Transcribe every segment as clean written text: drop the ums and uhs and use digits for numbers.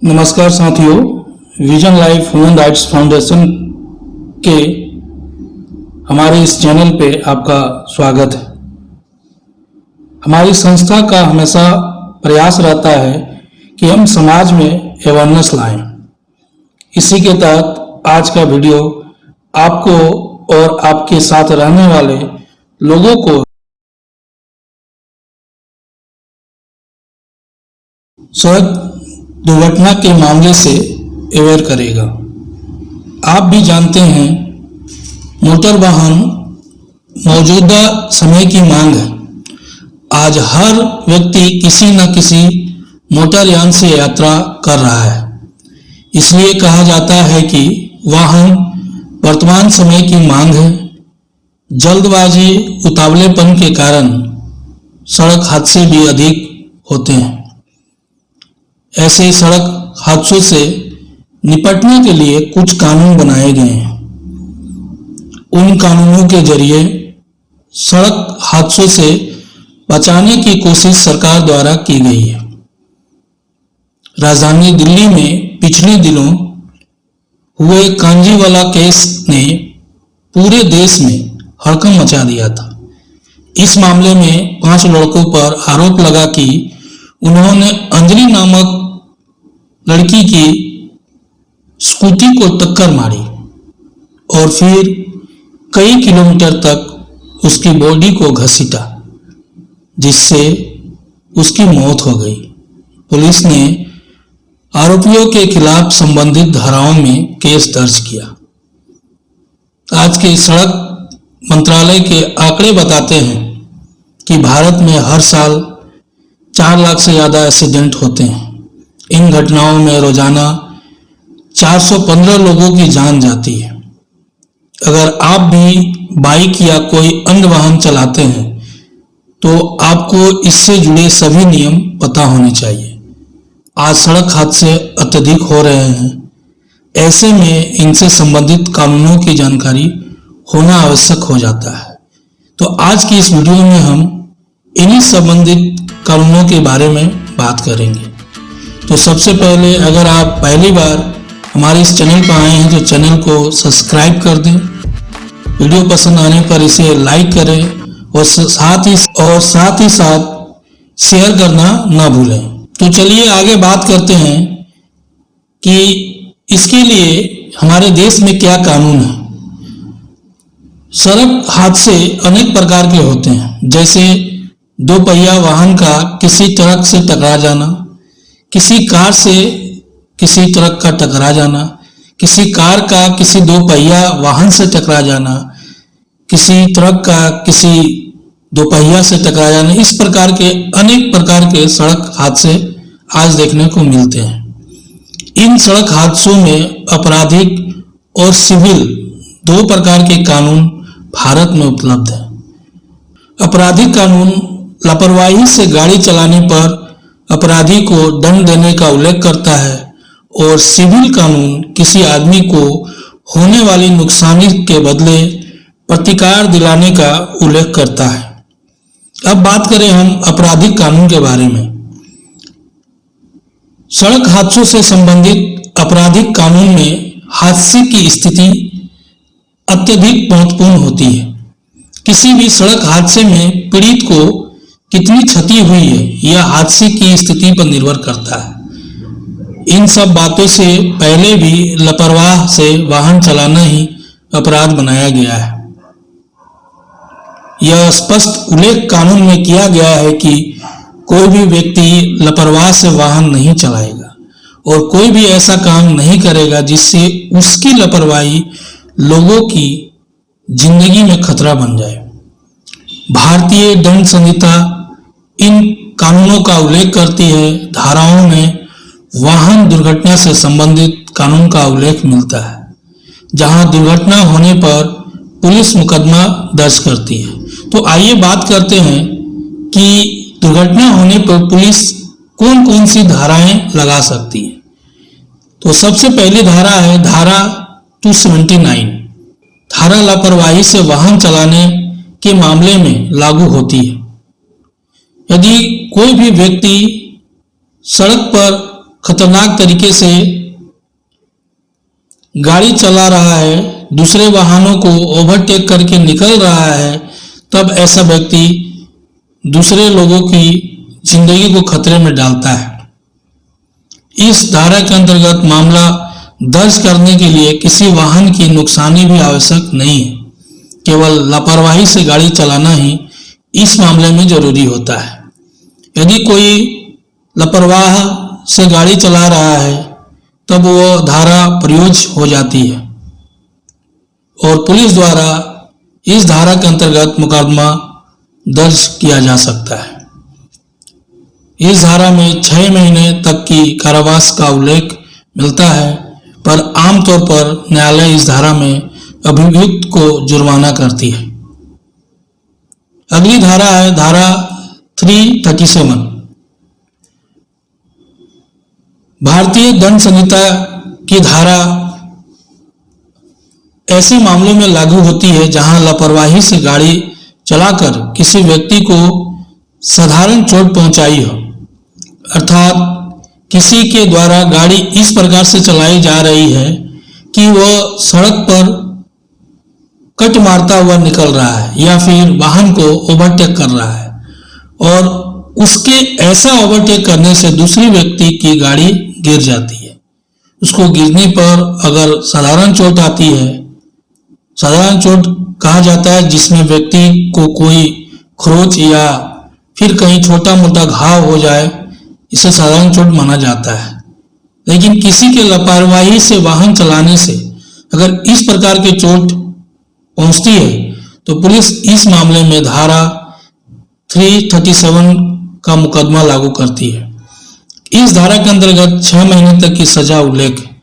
नमस्कार साथियों, vision life human rights foundation के हमारे इस चैनल पे आपका स्वागत है। हमारी संस्था का हमेशा प्रयास रहता है कि हम समाज में अवेयरनेस लाएं। इसी के तहत आज का वीडियो आपको और आपके साथ रहने वाले लोगों को सड़क दुर्घटना के मामले से अवेयर करेगा। आप भी जानते हैं, मोटर वाहन मौजूदा समय की मांग है। आज हर व्यक्ति किसी न किसी मोटर यान से यात्रा कर रहा है। इसलिए कहा जाता है कि वाहन वर्तमान समय की मांग है। जल्दबाजी, उतावलेपन के कारण सड़क हादसे भी अधिक होते हैं। ऐसे सड़क हादसों से निपटने के लिए कुछ कानून बनाए गए हैं। उन कानूनों के जरिए सड़क हादसों से बचाने की कोशिश सरकार द्वारा की गई है। राजधानी दिल्ली में पिछले दिनों हुए कांजीवाला केस ने पूरे देश में हड़कंप मचा दिया था। इस मामले में 5 लड़कों पर आरोप लगा कि उन्होंने अंजलि नामक लड़की की स्कूटी को टक्कर मारी और फिर कई किलोमीटर तक उसकी बॉडी को घसीटा, जिससे उसकी मौत हो गई। पुलिस ने आरोपियों के खिलाफ संबंधित धाराओं में केस दर्ज किया। आज के सड़क मंत्रालय के आंकड़े बताते हैं कि भारत में हर साल 4 लाख से ज़्यादा एक्सीडेंट होते हैं। इन घटनाओं में रोजाना 415 लोगों की जान जाती है। अगर आप भी बाइक या कोई अन्य वाहन चलाते हैं तो आपको इससे जुड़े सभी नियम पता होने चाहिए। आज सड़क हादसे अत्यधिक हो रहे हैं। ऐसे में इनसे संबंधित कानूनों की जानकारी होना आवश्यक हो जाता है। तो आज की इस वीडियो में हम इन्हीं संबंधित कानूनों के बारे में बात करेंगे। तो सबसे पहले, अगर आप पहली बार हमारे इस चैनल पर आए हैं तो चैनल को सब्सक्राइब कर दें। वीडियो पसंद आने पर इसे लाइक करें और साथ ही साथ शेयर करना ना भूलें। तो चलिए आगे बात करते हैं कि इसके लिए हमारे देश में क्या कानून है। सड़क हादसे अनेक प्रकार के होते हैं, जैसे 2 पहिया वाहन का किसी ट्रक से टकरा जाना, किसी कार से किसी ट्रक का टकरा जाना, किसी कार का किसी 2 पहिया वाहन से टकरा जाना, किसी ट्रक का किसी 2 पहिया से टकरा जाना। इस प्रकार के अनेक प्रकार के सड़क हादसे आज देखने को मिलते हैं। इन सड़क हादसों में आपराधिक और सिविल 2 प्रकार के कानून भारत में उपलब्ध है। आपराधिक कानून लापरवाही से गाड़ी चलाने पर अपराधी को दंड देने का उल्लेख करता है और सिविल कानून किसी आदमी को होने वाली नुकसानी के बदले प्रतिकार दिलाने का उल्लेख करता है। अब बात करें हम आपराधिक कानून के बारे में। सड़क हादसों से संबंधित आपराधिक कानून में हादसे की स्थिति अत्यधिक महत्वपूर्ण होती है। किसी भी सड़क हादसे में पीड़ित को कितनी क्षति हुई है यह हादसे की स्थिति पर निर्भर करता है। इन सब बातों से पहले भी लापरवाह से वाहन चलाना ही अपराध बनाया गया है। यह स्पष्ट उल्लेख कानून में किया गया है कि कोई भी व्यक्ति लापरवाह से वाहन नहीं चलाएगा और कोई भी ऐसा काम नहीं करेगा जिससे उसकी लापरवाही लोगों की जिंदगी में खतरा बन जाए। भारतीय दंड संहिता इन कानूनों का उल्लेख करती है। धाराओं में वाहन दुर्घटना से संबंधित कानून का उल्लेख मिलता है, जहां दुर्घटना होने पर पुलिस मुकदमा दर्ज करती है। तो आइए बात करते हैं कि दुर्घटना होने पर पुलिस कौन कौन सी धाराएं लगा सकती है। तो सबसे पहली धारा है धारा 279। धारा लापरवाही से वाहन चलाने के मामले में लागू होती है। यदि कोई भी व्यक्ति सड़क पर खतरनाक तरीके से गाड़ी चला रहा है, दूसरे वाहनों को ओवरटेक करके निकल रहा है, तब ऐसा व्यक्ति दूसरे लोगों की जिंदगी को खतरे में डालता है। इस धारा के अंतर्गत मामला दर्ज करने के लिए किसी वाहन की नुकसानी भी आवश्यक नहीं है, केवल लापरवाही से गाड़ी चलाना ही इस मामले में जरूरी होता है। यदि कोई लापरवाह से गाड़ी चला रहा है तब वो धारा प्रयोज्य हो जाती है और पुलिस द्वारा इस धारा के अंतर्गत मुकदमा दर्ज किया जा सकता है। इस धारा में 6 महीने तक की कारावास का उल्लेख मिलता है, पर आमतौर पर न्यायालय इस धारा में अभियुक्त को जुर्माना करती है। अगली धारा है धारा 337। भारतीय दंड संहिता की धारा ऐसे मामलों में लागू होती है जहां लापरवाही से गाड़ी चलाकर किसी व्यक्ति को साधारण चोट पहुंचाई हो, अर्थात किसी के द्वारा गाड़ी इस प्रकार से चलाई जा रही है कि वह सड़क पर कट मारता हुआ निकल रहा है या फिर वाहन को ओवरटेक कर रहा है और उसके ऐसा ओवरटेक करने से दूसरी व्यक्ति की गाड़ी गिर जाती है। उसको गिरने पर अगर साधारण चोट आती है, साधारण चोट कहा जाता है जिसमें व्यक्ति को कोई खरोच या फिर कहीं छोटा मोटा घाव हो जाए, इसे साधारण चोट माना जाता है। लेकिन किसी के लापरवाही से वाहन चलाने से अगर इस प्रकार की चोट पहुंचती है तो पुलिस इस मामले में धारा 337 का मुकदमा लागू करती है। इस धारा के अंतर्गत 6 महीने तक की सजा उल्लेख है।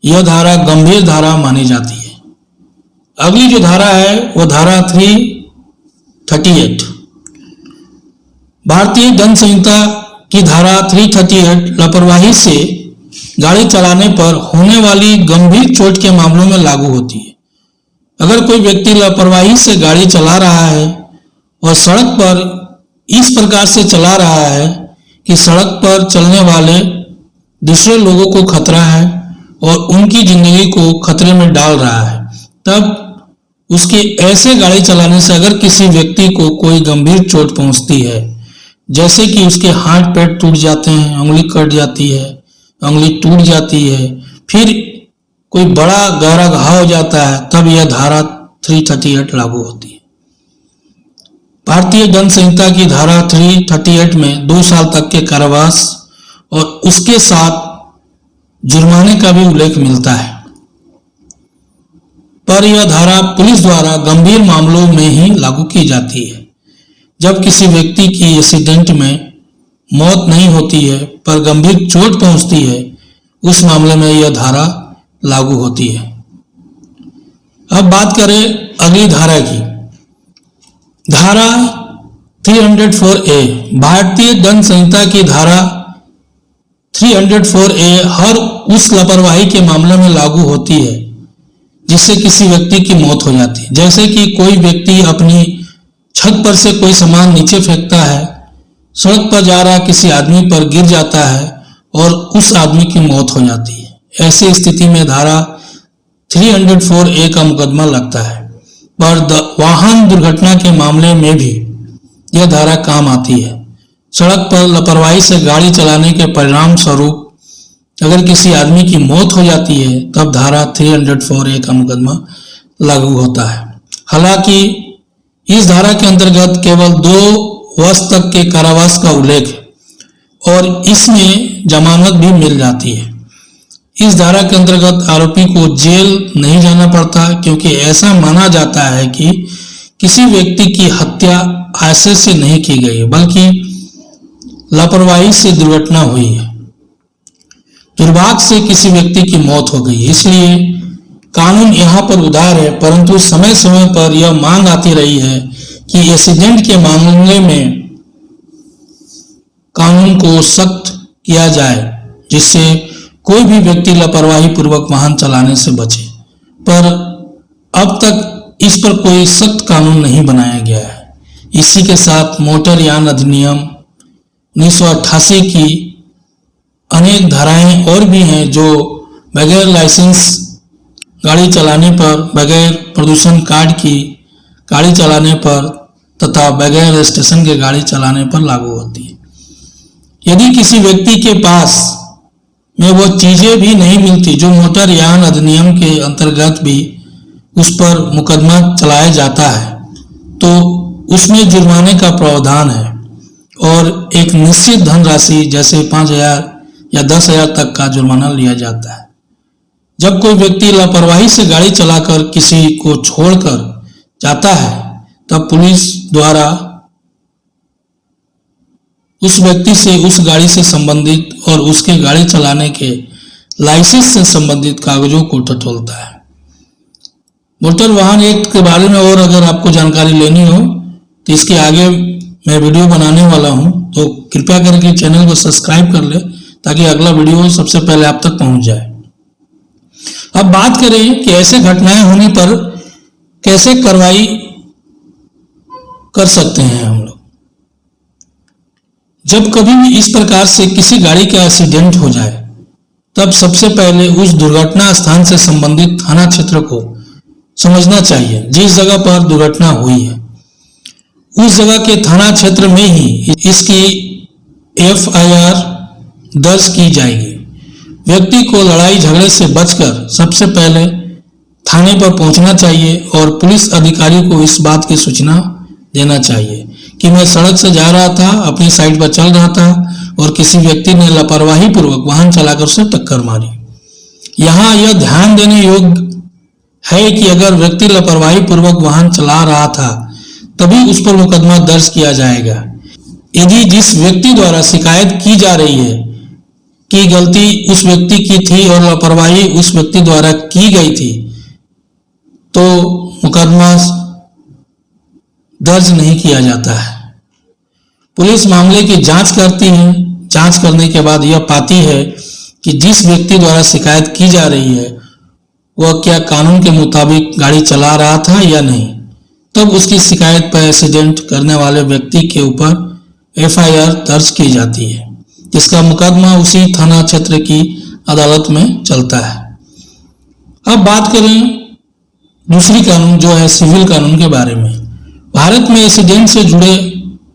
यह धारा गंभीर धारा मानी जाती है। अगली जो धारा है वह धारा 338। भारतीय दंड संहिता की धारा 338 लापरवाही से गाड़ी चलाने पर होने वाली गंभीर चोट के मामलों में लागू होती है। अगर कोई व्यक्ति लापरवाही से गाड़ी चला रहा है और सड़क पर इस प्रकार से चला रहा है कि सड़क पर चलने वाले दूसरे लोगों को खतरा है और उनकी जिंदगी को खतरे में डाल रहा है, तब उसकी ऐसे गाड़ी चलाने से अगर किसी व्यक्ति को कोई गंभीर चोट पहुंचती है, जैसे कि उसके हाथ पैर टूट जाते हैं, उंगली कट जाती है, उंगली टूट जाती है, फिर कोई बड़ा गहरा घाव हो जाता है, तब यह धारा 338 लागू होती है। भारतीय दंड संहिता की धारा 338 में 2 साल तक के कारावास और उसके साथ जुर्माने का भी उल्लेख मिलता है, पर यह धारा पुलिस द्वारा गंभीर मामलों में ही लागू की जाती है। जब किसी व्यक्ति की एक्सीडेंट में मौत नहीं होती है पर गंभीर चोट पहुंचती है, उस मामले में यह धारा लागू होती है। अब बात करें अगली धारा की, धारा 304A। भारतीय दंड संहिता की धारा 304A हर उस लापरवाही के मामले में लागू होती है जिससे किसी व्यक्ति की मौत हो जाती है। जैसे कि कोई व्यक्ति अपनी छत पर से कोई सामान नीचे फेंकता है, सड़क पर जा रहा किसी आदमी पर गिर जाता है और उस आदमी की मौत हो जाती है। ऐसी स्थिति में धारा 304A का मुकदमा लगता है, पर वाहन दुर्घटना के मामले में भी यह धारा काम आती है। सड़क पर लापरवाही से गाड़ी चलाने के परिणाम स्वरूप अगर किसी आदमी की मौत हो जाती है तब धारा 304A का मुकदमा लागू होता है। हालांकि इस धारा के अंतर्गत केवल 2 वर्ष तक के कारावास का उल्लेख है और इसमें जमानत भी मिल जाती है। इस धारा के अंतर्गत आरोपी को जेल नहीं जाना पड़ता, क्योंकि ऐसा माना जाता है कि किसी व्यक्ति की हत्या आशय से नहीं की गई है बल्कि लापरवाही से दुर्घटना हुई है, दुर्भाग्य से किसी व्यक्ति की मौत हो गई। इसलिए कानून यहाँ पर उदार है, परंतु समय समय पर यह मांग आती रही है कि एक्सीडेंट के मामले में कानून को सख्त किया जाए जिससे कोई भी व्यक्ति लापरवाही पूर्वक वाहन चलाने से बचे, पर अब तक इस पर कोई सख्त कानून नहीं बनाया गया है। इसी के साथ मोटर यान अधिनियम 1988 की अनेक धाराएं और भी हैं जो बगैर लाइसेंस गाड़ी चलाने पर, बगैर प्रदूषण कार्ड की गाड़ी चलाने पर तथा बगैर रजिस्ट्रेशन के गाड़ी चलाने पर लागू होती है। यदि किसी व्यक्ति के पास में वो चीजें भी नहीं मिलती जो मोटर यान अधिनियम के अंतर्गत भी उस पर मुकदमा चलाया जाता है, तो उसमें जुर्माने का प्रावधान है और एक निश्चित धनराशि जैसे 5,000 या 10,000 तक का जुर्माना लिया जाता है। जब कोई व्यक्ति लापरवाही से गाड़ी चलाकर किसी को छोड़कर जाता है, तब पुलिस द्वारा उस व्यक्ति से उस गाड़ी से संबंधित और उसके गाड़ी चलाने के लाइसेंस से संबंधित कागजों को टटोलता है। मोटर वाहन एक्ट के बारे में और अगर आपको जानकारी लेनी हो तो इसके आगे मैं वीडियो बनाने वाला हूं, तो कृपया करके चैनल को सब्सक्राइब कर ले ताकि अगला वीडियो सबसे पहले आप तक पहुंच जाए। अब बात करें कि ऐसे घटनाएं होने पर कैसे कार्रवाई कर सकते हैं हम लोग। जब कभी भी इस प्रकार से किसी गाड़ी का एक्सीडेंट हो जाए, तब सबसे पहले उस दुर्घटना स्थान से संबंधित थाना क्षेत्र को समझना चाहिए। जिस जगह पर दुर्घटना हुई है उस जगह के थाना क्षेत्र में ही इसकी FIR दर्ज की जाएगी। व्यक्ति को लड़ाई झगड़े से बचकर सबसे पहले थाने पर पहुंचना चाहिए और पुलिस अधिकारी को इस बात की सूचना देना चाहिए कि मैं सड़क से जा रहा था, अपनी साइड पर चल रहा था और किसी व्यक्ति ने लापरवाही पूर्वक वाहन चलाकर उसे टक्कर मारी। यहाँ यह ध्यान देने योग्य है कि अगर व्यक्ति लापरवाही पूर्वक वाहन चला रहा था तभी उस पर मुकदमा दर्ज किया जाएगा। यदि जिस व्यक्ति द्वारा शिकायत की जा रही है कि गलती उस व्यक्ति की थी और लापरवाही उस व्यक्ति द्वारा की गई थी, तो मुकदमा दर्ज नहीं किया जाता है। पुलिस मामले की जांच करती है। जांच करने के बाद यह पाती है कि जिस व्यक्ति द्वारा शिकायत की जा रही है वह क्या कानून के मुताबिक गाड़ी चला रहा था या नहीं, तब उसकी शिकायत पर एक्सीडेंट करने वाले व्यक्ति के ऊपर FIR दर्ज की जाती है, जिसका मुकदमा उसी थाना क्षेत्र की अदालत में चलता है। अब बात करें दूसरी कानून जो है सिविल कानून के बारे में। भारत में एक्सीडेंट से जुड़े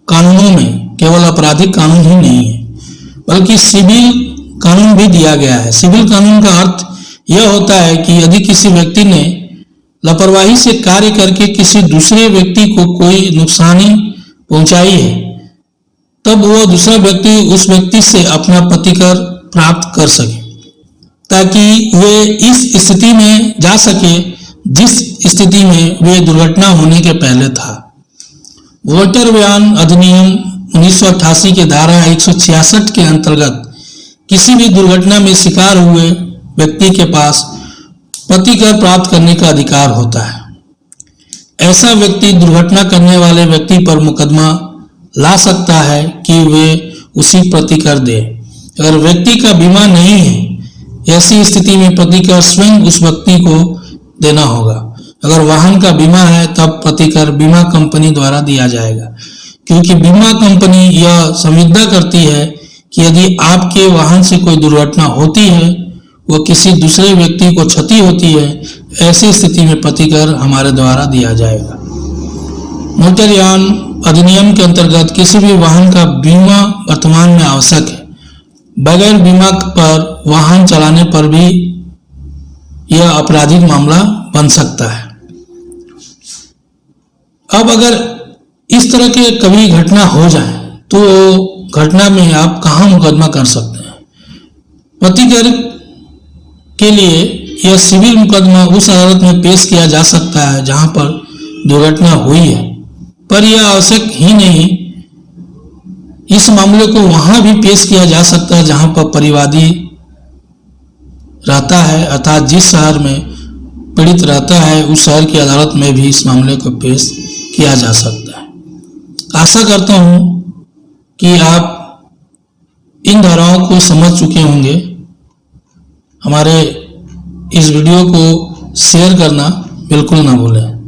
कानूनों में केवल आपराधिक कानून ही नहीं है बल्कि सिविल कानून भी दिया गया है। सिविल कानून का अर्थ यह होता है कि यदि किसी व्यक्ति ने लापरवाही से कार्य करके किसी दूसरे व्यक्ति को कोई नुकसानी पहुंचाई है, तब वह दूसरा व्यक्ति उस व्यक्ति से अपना प्रतिकर प्राप्त कर सके ताकि वे इस स्थिति में जा सके जिस स्थिति में वे दुर्घटना होने के पहले था। मोटर वाहन अधिनियम 1988 के धारा 166 के अंतर्गत किसी भी दुर्घटना में शिकार हुए व्यक्ति के पास प्रतिकर प्राप्त करने का अधिकार होता है। ऐसा व्यक्ति दुर्घटना करने वाले व्यक्ति पर मुकदमा ला सकता है कि वे उसी प्रतिकर दे। अगर व्यक्ति का बीमा नहीं है, ऐसी स्थिति में प्रतिकर स्वयं उस व्यक्ति को देना होगा। अगर वाहन का बीमा है तब प्रतिकर बीमा कंपनी द्वारा दिया जाएगा, क्योंकि बीमा कंपनी यह संविदा करती है कि यदि आपके वाहन से कोई दुर्घटना होती है, वह किसी दूसरे व्यक्ति को क्षति होती है, ऐसी स्थिति में प्रतिकर हमारे द्वारा दिया जाएगा। मोटर यान अधिनियम के अंतर्गत किसी भी वाहन का बीमा वर्तमान में आवश्यक है। बगैर बीमा पर वाहन चलाने पर भी यह आपराधिक मामला बन सकता है। अब अगर इस तरह के कभी घटना हो जाए तो घटना में आप कहां मुकदमा कर सकते हैं? प्रतिकर के लिए यह सिविल मुकदमा उस अदालत में पेश किया जा सकता है जहां पर दुर्घटना हुई है, पर यह आवश्यक ही नहीं। इस मामले को वहां भी पेश किया जा सकता है जहां पर परिवादी रहता है, अर्थात जिस शहर में पीड़ित रहता है उस शहर की अदालत में भी इस मामले को पेश किया जा सकता है। आशा करता हूं कि आप इन धाराओं को समझ चुके होंगे। हमारे इस वीडियो को शेयर करना बिल्कुल ना भूलें।